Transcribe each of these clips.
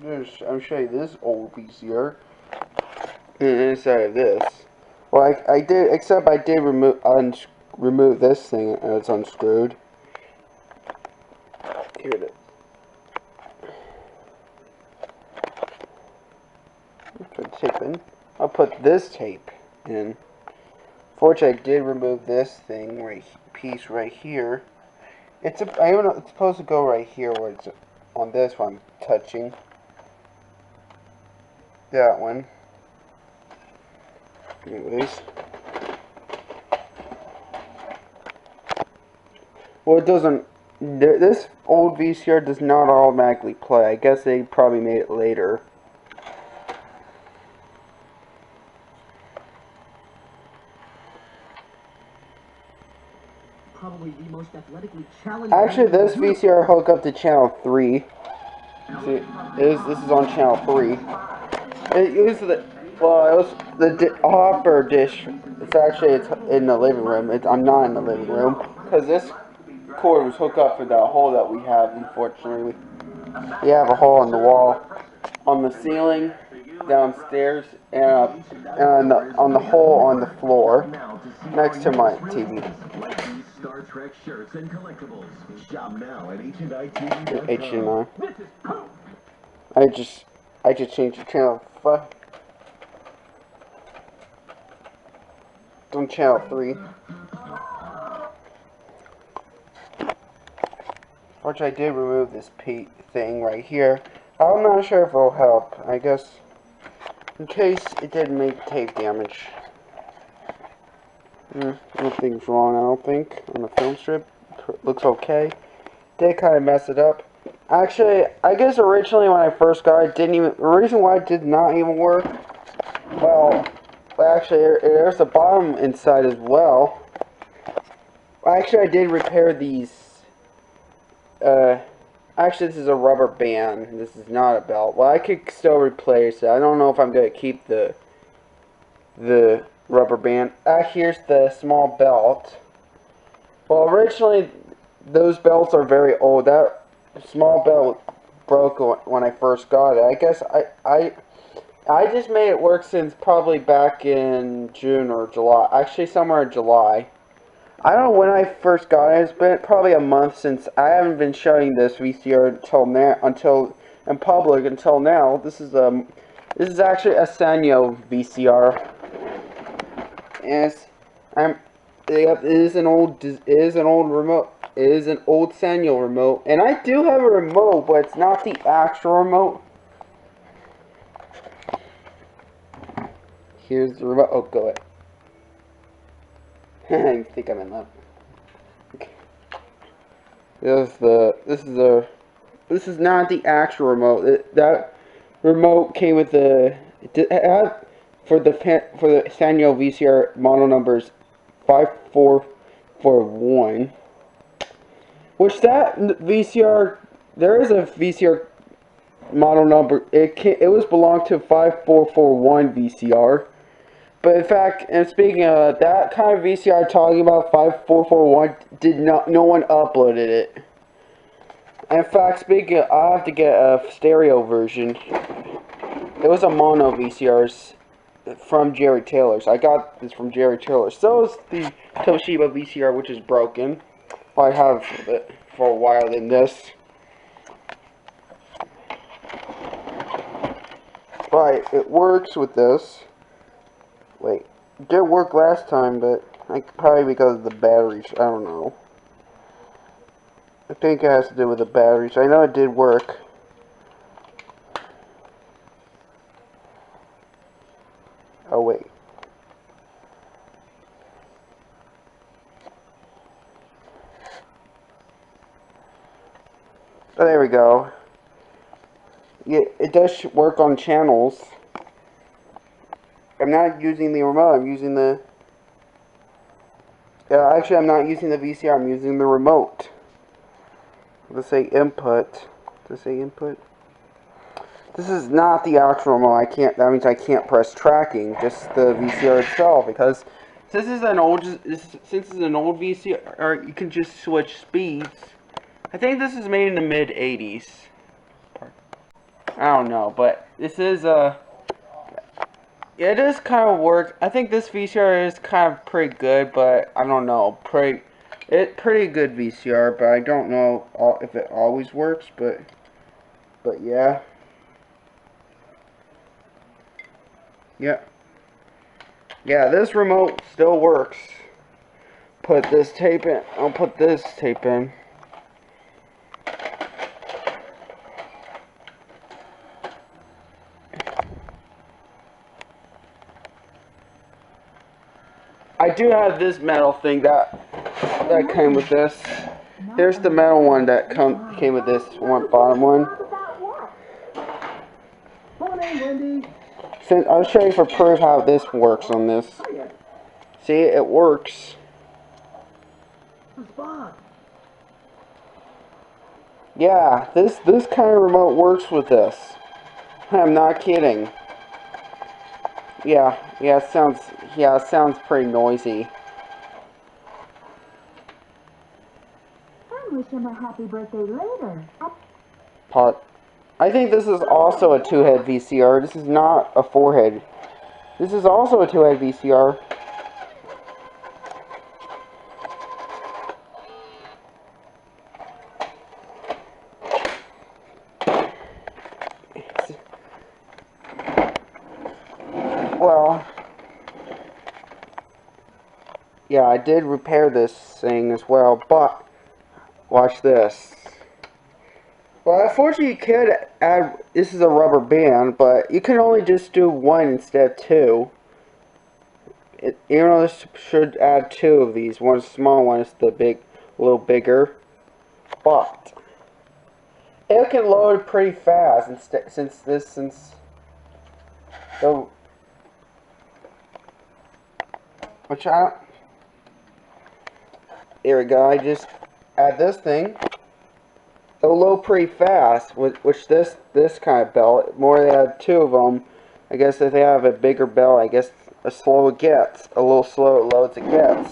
I'll show you this old VCR. Inside of this. Well, I did, except I did remove this thing and it's unscrewed. Here it is. Put tape in. I'll put this tape in. Fortunately, I did remove this thing, piece right here. I don't know, it's supposed to go right here where it's on this one, touching. That one. Anyways. Well, it doesn't, this old VCR does not automatically play. I guess they probably made it later. Probably the most athletically challenging. Actually, this VCR hooked up to channel 3. See, this is on channel 3. It was the hopper dish. It's in the living room. I'm not in the living room because this cord was hooked up for the hole that we have. Unfortunately, we have a hole in the wall, on the ceiling, downstairs, and on the hole on the floor next to my TV. Star Trek shirts and collectibles. Shop now at H&I. I just changed the channel. On channel 3. Which I did remove this thing right here. I'm not sure if it'll help. I guess in case it did make tape damage. Nothing's wrong, I don't think, on the film strip. Looks okay. Did kind of mess it up. Actually, I guess originally when I first got it, the reason why it did not even work, well, actually, there's the bottom inside as well. Actually, I did repair these. Actually, this is a rubber band. This is not a belt. Well, I could still replace it. I don't know if I'm going to keep the rubber band. Here's the small belt. Well, originally, those belts are very old. That small belt broke when I first got it. I guess I just made it work since probably back in June or July. Actually, somewhere in July. I don't know when I first got it. It's been probably a month since. I haven't been showing this VCR until in public until now. This is actually a Sanyo VCR. And it is an old remote. It is an old Sanyo remote, and I do have a remote, but it's not the actual remote. Here's the remote. Oh, go ahead. I think I'm in love. Okay. This is not the actual remote. That remote came with for the Sanyo VCR model numbers 5441. Which that VCR, there is a VCR model number. It was belonged to 5441 VCR. But in fact, and speaking of that kind of VCR talking about 5441, no one uploaded it. And in fact, speaking of, I have to get a stereo version. It was a mono VCRs from Jerry Taylor's. I got this from Jerry Taylor. So is the Toshiba VCR, which is broken. I have it for a while in this. But it works with this. Wait, it did work last time, but probably because of the batteries. I don't know. I think it has to do with the batteries. I know it did work. Oh, wait. Oh, there we go. Yeah, it does work on channels. I'm not using the remote, I'm using the... Yeah, actually I'm not using the VCR, I'm using the remote. Let's say input. Does it say input? This is not the actual remote. That means I can't press tracking, just the VCR itself, because since this is an old VCR, you can just switch speeds. I think this is made in the mid-80s. I don't know, but this is it is kind of work. I think this VCR is kind of pretty good, but I don't know, pretty good VCR, but I don't know if it always works, but yeah. Yeah. Yeah, this remote still works. Put this tape in. I'll put this tape in. I do have this metal thing that came with this. Here's the metal one that came with this bottom one. Since I'll show you for proof how this works on this. See, it works. Yeah, this kind of remote works with this. I'm not kidding. Yeah, it sounds pretty noisy. I wish him a happy birthday later. Pot. I think this is also a 2-head VCR. This is not a 4-head. This is also a 2-head VCR. Well, yeah, I did repair this thing as well, but watch this. Well, unfortunately, you could add. This is a rubber band, but you can only just do one instead of two. You know, this should add 2 of these. One small one is a little bigger, but it can load pretty fast. Since the which I there we go. I just add this thing. It'll load pretty fast, which this kind of belt, more they have 2 of them, I guess if they have a bigger belt, I guess the slower it gets, a little slower it loads it gets.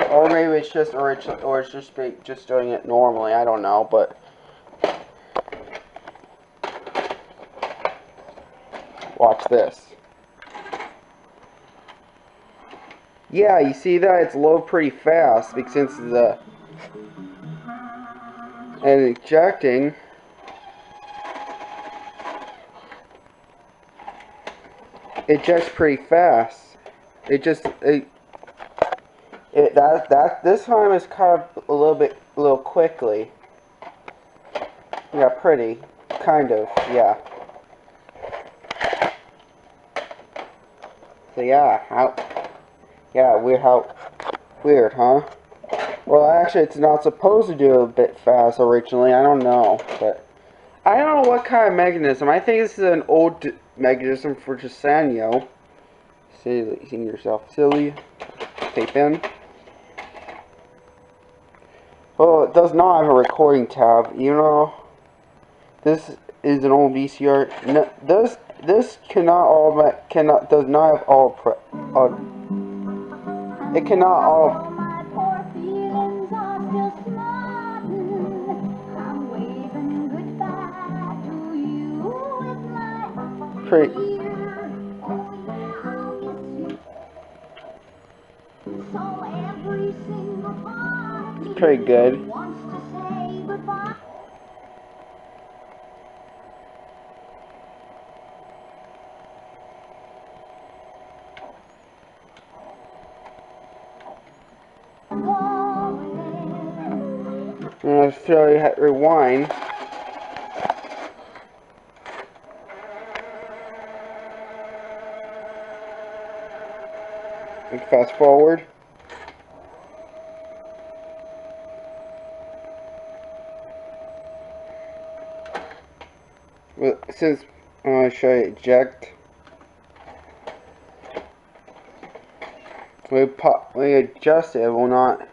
Or maybe it's just original, or it's just doing it normally, I don't know, but watch this. Yeah, you see that? It's load pretty fast, because since the and ejecting, it ejects pretty fast. This time is kind of a little quickly. Yeah, pretty, kind of, yeah. So yeah, weird, huh? Well, actually, it's not supposed to do a bit fast originally. I don't know, but I don't know what kind of mechanism. I think this is an old mechanism for just Sanyo. Silly, seeing yourself silly. Tape in. Well, it does not have a recording tab. You know, this is an old VCR. No, this does not have all. It cannot all. It's pretty good. I'm going to show you how to rewind. And fast forward. Well, since I'm going to show you eject. When we adjust it, it will not,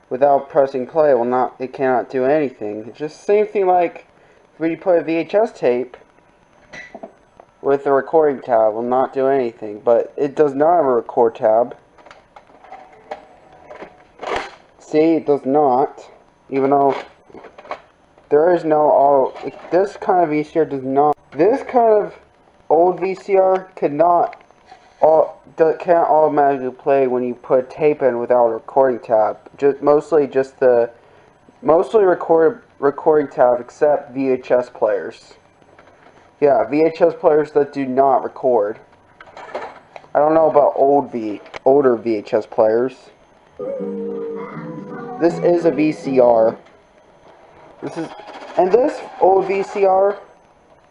without pressing play, it cannot do anything. It's just the same thing like when you put a VHS tape with the recording tab, will not do anything, but it does not have a record tab. See, it does not, even though There is no auto. This kind of VCR does not. This kind of old VCR cannot. Can't automatically play when you put tape in without a recording tab. Mostly recording tab, except VHS players. Yeah, VHS players that do not record. I don't know about older VHS players. This is a VCR. This old VCR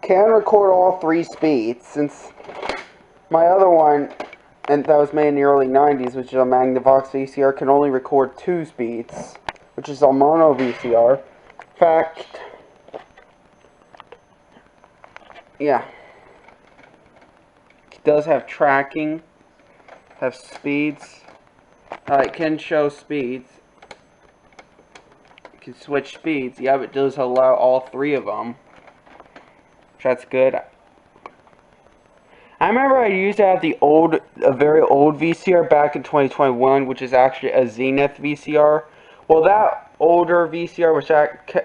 can record all 3 speeds, since my other one, and that was made in the early 90s, which is a Magnavox VCR, can only record 2 speeds, which is a mono VCR. In fact, yeah, it does have tracking, have speeds. It can show speeds. It can switch speeds. Yeah, but it does allow all 3 of them. That's good. I remember I used to have a very old VCR back in 2021, which is actually a Zenith VCR. Well, that older VCR was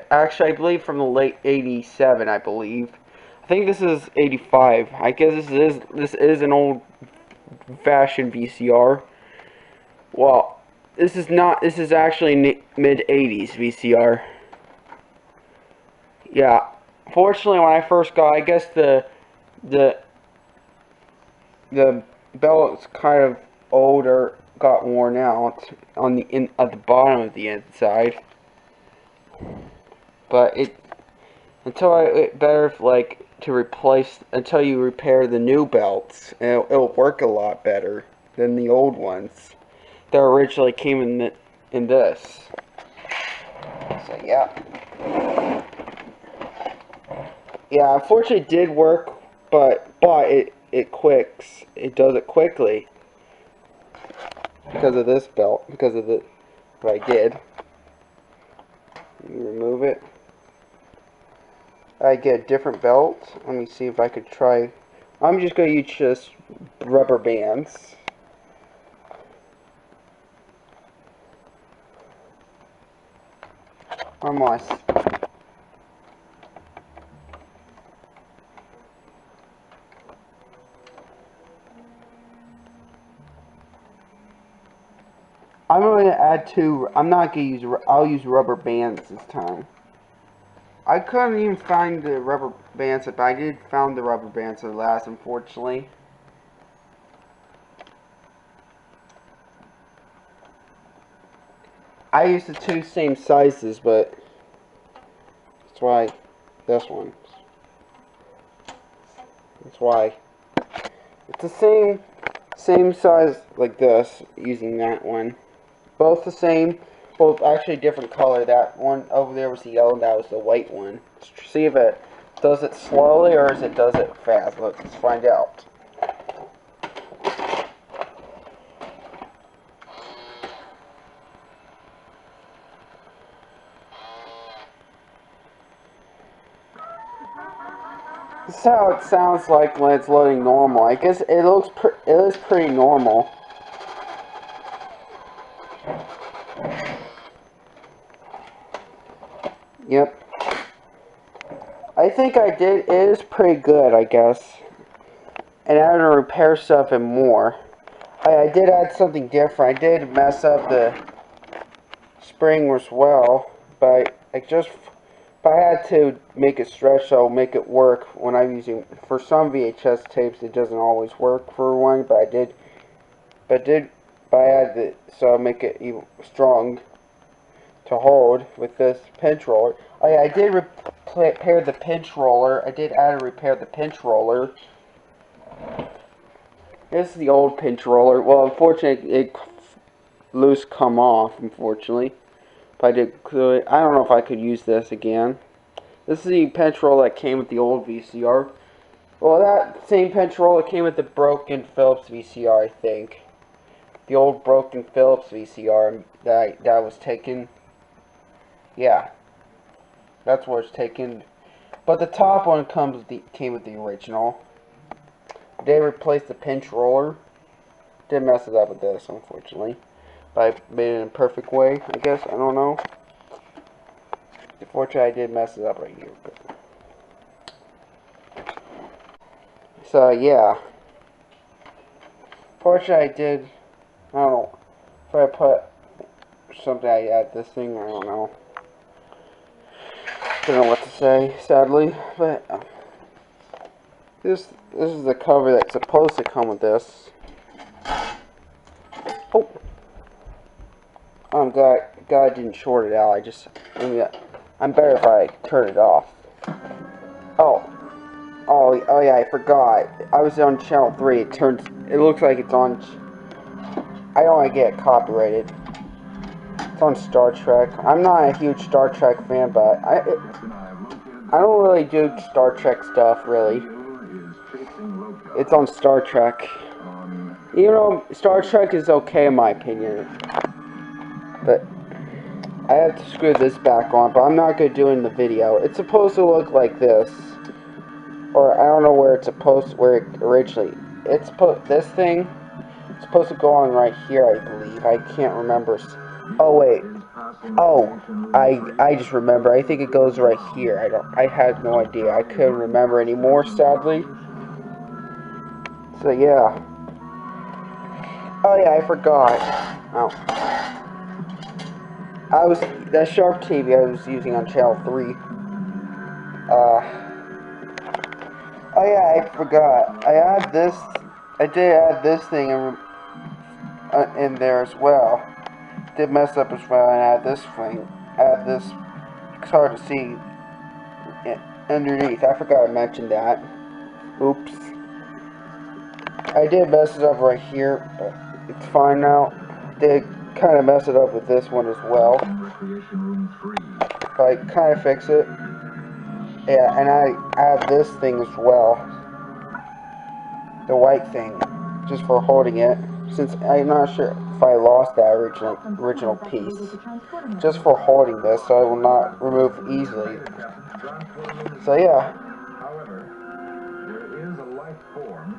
actually, I believe, from the late '87. I believe. I think this is '85. I guess this is an old-fashioned VCR. Well, this is not. This is actually mid '80s VCR. Yeah. Fortunately, when I first got, I guess the belt's kind of older, got worn out on at the bottom of the inside. But it better until you repair the new belts, and it'll work a lot better than the old ones that originally came in this. So yeah. Yeah, unfortunately it did work, but it quicks. It does it quickly because of this belt, because of what I did. You remove it. I get a different belt. Let me see if I could try. I'm just going to use just rubber bands. Almost. I'm going to add 2. I'm not going to use. I'll use rubber bands this time. I couldn't even find the rubber bands, but I did found the rubber bands at last, unfortunately. I used the 2 same sizes, but that's why this one. That's why it's the same size like this. Using that one, both the same. Well, actually different color. That one over there was the yellow, and that was the white one. Let's see if it does it slowly or does it fast. Let's find out. This is how it sounds like when it's loading normal. I guess it is pretty normal. Yep. I think I did. It is pretty good, I guess. And I had to repair stuff and more. I did add something different. I did mess up the spring as well, but if I had to make it stretch, so I'll make it work when I'm using. For some VHS tapes, it doesn't always work for one, but I did. But I added it so I'll make it even strong to hold with this pinch roller. I did repair the pinch roller. I did add to repair the pinch roller. This is the old pinch roller. Well, unfortunately, it loose come off, unfortunately. But I don't know if I could use this again. This is the pinch roller that came with the old VCR. Well, that same pinch roller came with the broken Philips VCR, I think. The old broken Philips VCR that was taken. Yeah, that's where it's taken. But the top one came with the original. They replaced the pinch roller. Did mess it up with this, unfortunately. But I made it in a perfect way, I guess. I don't know. Unfortunately, I did mess it up right here. But. So, yeah. Fortunately, I did. I don't know. If I put something, I add this thing, I don't know. Don't know what to say, sadly. But, this is the cover that's supposed to come with this. Oh. I'm glad I didn't short it out. I'm better if I turn it off. Oh yeah, I forgot. I was on channel 3. It looks like it's on. I don't want to get copyrighted. It's on Star Trek. I'm not a huge Star Trek fan, but I don't really do Star Trek stuff really. It's on Star Trek. You know, Star Trek is okay in my opinion, but I have to screw this back on. But I'm not gonna do it in the video. It's supposed to look like this, or I don't know where it's supposed where it originally. This thing. It's supposed to go on right here, I believe. I can't remember. Oh wait. Oh, I just remember. I think it goes right here. I had no idea. I couldn't remember anymore, sadly. So yeah. Oh yeah, I forgot. Oh. That Sharp TV I was using on channel 3. Oh yeah, I forgot. I did add this thing in there as well. Did mess up as well and add this thing. Add this. It's hard to see underneath. I forgot I mentioned that. Oops. I did mess it up right here, but it's fine now. Did kind of mess it up with this one as well. But I kind of fix it. Yeah, and I add this thing as well. The white thing. Just for holding it. Since I'm not sure if I lost that original piece. Just for holding this so I will not remove easily. So yeah.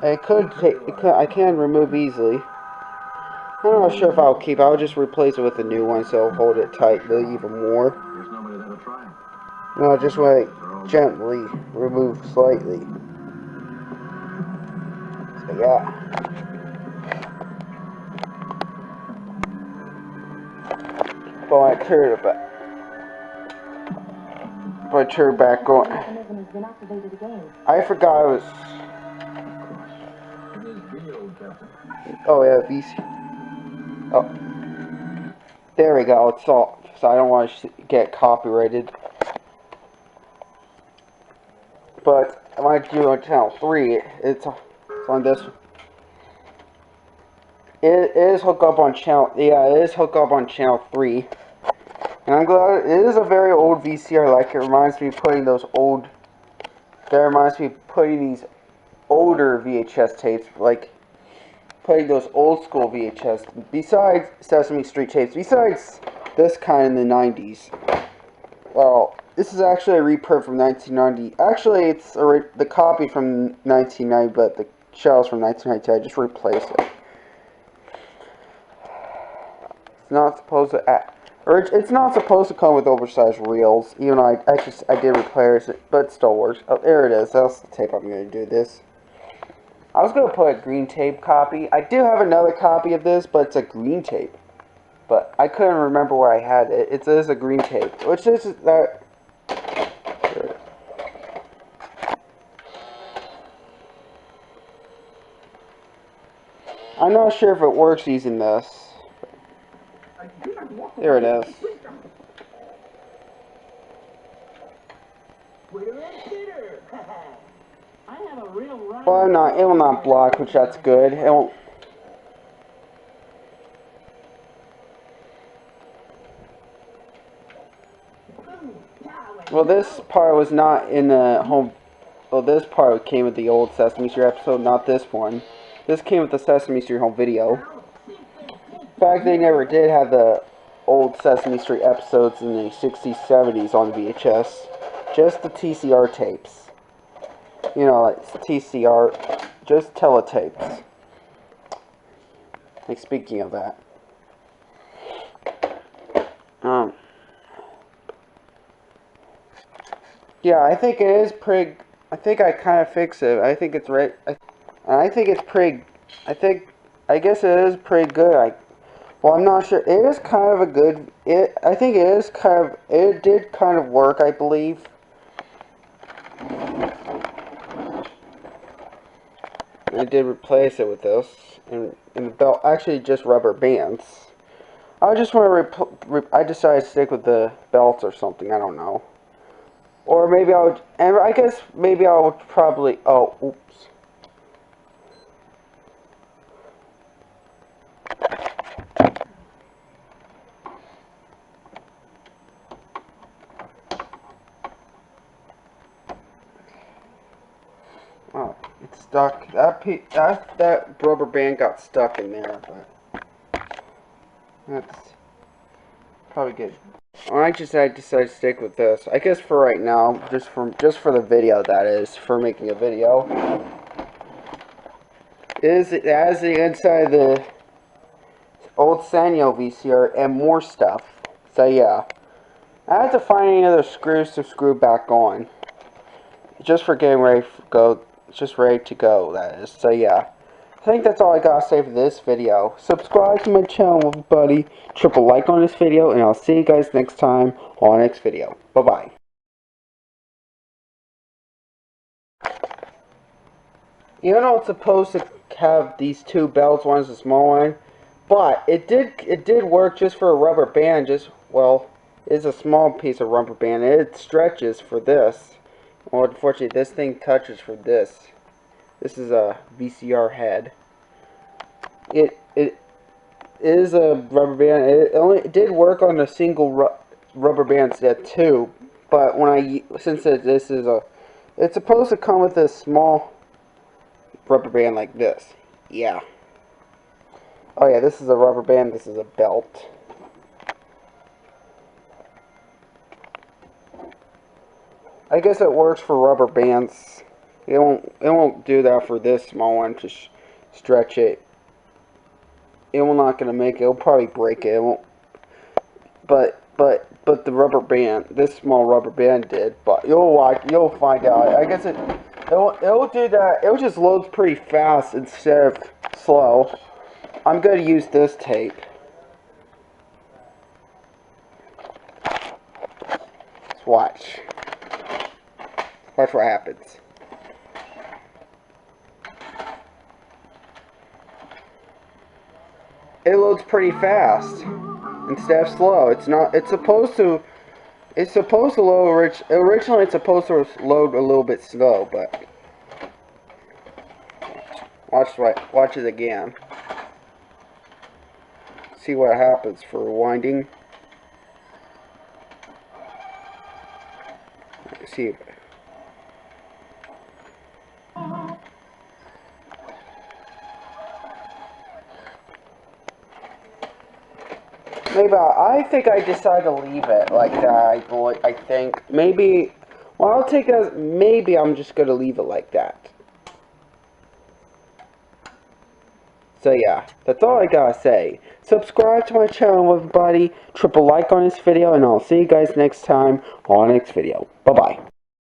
I can remove easily. I'm not sure if I'll keep. I'll just replace it with a new one, so hold it tightly even more. No, just want to gently remove slightly. So yeah. But I turn it back. But I turn it back on. I forgot it was. Oh yeah, VCR. Oh, there we go. It's all. So I don't want to get copyrighted. But when I do on channel 3, it's on this. It is hooked up on channel. Yeah, it is hooked up on channel 3. And I'm glad it is a very old VCR. Like it reminds me of putting those old. That reminds me of putting these older VHS tapes, like putting those old school VHS. Besides Sesame Street tapes, besides this kind in the 90s. Well, this is actually a reprint from 1990. Actually, it's the copy from 1990, but the shell's from 1992. I just replaced it. It's not supposed to. It's not supposed to come with oversized reels. Even though I did replace it, but it still works. Oh, there it is. That's the tape I'm going to do this. I was going to put a green tape copy. I do have another copy of this, but it's a green tape. But I couldn't remember where I had it. It is a green tape, which is that. I'm not sure if it works using this. There it is. Well, it will not block, which that's good. It won't. Well, this part was not in the home. Well, this part came with the old Sesame Street episode, not this one. This came with the Sesame Street home video. In fact, they never did have the old Sesame Street episodes in the 60s, 70s on VHS. Just the TCR tapes. You know, like TCR, just teletapes. Like, speaking of that. Yeah, I think it is pretty. I think I kind of fixed it. I think it's right. I think it's pretty. I guess it is pretty good. Well, I'm not sure. It is kind of a good. I think it is kind of. It did kind of work, I believe. I did replace it with this, and the belt actually just rubber bands. I just want to. I decided to stick with the belts or something. I don't know. Or maybe I would. And I guess maybe I would probably. Oh, oops. Oh, it's stuck. That rubber band got stuck in there, but that's probably good. I decided to stick with this. I guess for right now, just for the video, that is, for making a video. It has the inside of the old Sanyo VCR and more stuff. So yeah, I had to find any other screws to screw back on. Just for getting ready to go. Just ready to go, that is. So yeah, I think that's all I gotta say for this video. Subscribe to my channel, everybody. Triple like on this video, and I'll see you guys next time on the next video. Bye bye. Even though it's supposed to have these two belts, one's a small one, but it did work just for a rubber band. Well, it's a small piece of rubber band. It stretches for this. Well, unfortunately, this thing touches for this. This is a VCR head. It is a rubber band. It did work on a single rubber band set too. But it's supposed to come with a small rubber band like this. Yeah. Oh yeah, this is a rubber band. This is a belt. I guess it works for rubber bands. It won't do that for this small one to stretch it. It will not gonna make it. It'll probably break it. It won't. But the rubber band, this small rubber band did. But you'll find out. I guess it'll do that. It just loads pretty fast instead of slow. I'm gonna use this tape. Let's watch. Watch what happens. It loads pretty fast instead of slow. It's supposed to load originally it's supposed to load a little bit slow, but watch it again. See what happens for winding. See. Maybe I think I decided to leave it like that. I think maybe. Well, I'll take it as maybe I'm just gonna leave it like that. So yeah, that's all I gotta say. Subscribe to my channel, everybody. Triple like on this video, and I'll see you guys next time on the next video. Bye bye.